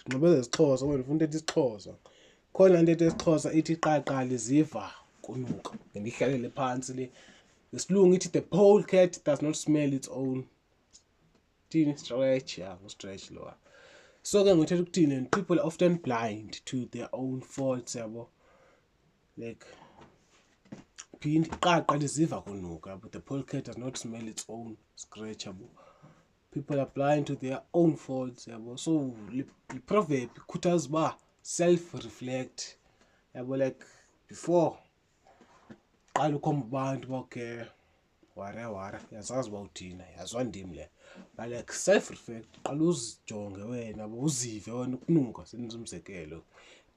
nqobe zesixhosa wena ufuna into isixhosa khona into esixhosa ithi qaqa liziva kunuka ngihlalele phansi le ngesilungu ithi the polecat does not smell its own thini stretch stretch lo so ke ngithetha ukuthini and people are often blind to their own faults yabo like phinde qaqa liziva kunuka but the polecat does not smell its own scratch yabo people are blind to their own faults yabo so the proverb ikhuthaza ba self reflect yabo like before qala ukhomba abantu bonke wara yazazi ba uthina yazwa ndimi le like self reflect qala uzijonge wena bo uzive wena ukunuka senza umzekelo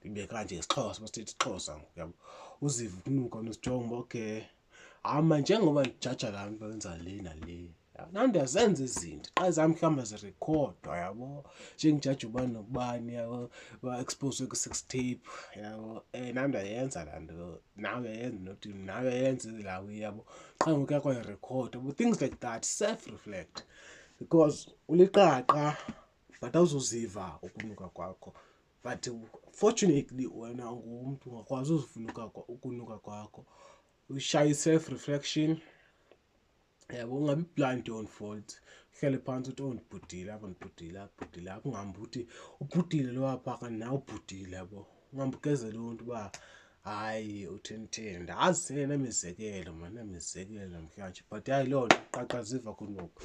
ibe kanje isixhosa basithi isixhosa yabo uzive ukunuka nosijonga okay manje ngoba ndijaja lami benza le nale nami ndiyazenza izinto qala zami mhlamba zirekhodwa yabo njengijaja ubani nokubani yabo ba expose ku 6 tape yabo nami ndiyayenza la nto nawe yenza nothi nawe yenza lawe yabo qala ngoku yakho record but things like that self reflect because uliqaqa but awuzoziva ukunuka kwakho but fortunately wena ungumuntu ungakwazi uzivunuka ukunuka kwakho ushaye self reflection yabo ungabi blind to own fault hlele phansi uthi ondibhudile apha ndibhudile kungahambi uthi ubhudile lo apha nawe ubhudile yabo ungambukezela umuntu ba hayi utheni ndazi nemizekelo namhlanje but hayi lo nto qaqa ziva kunuka.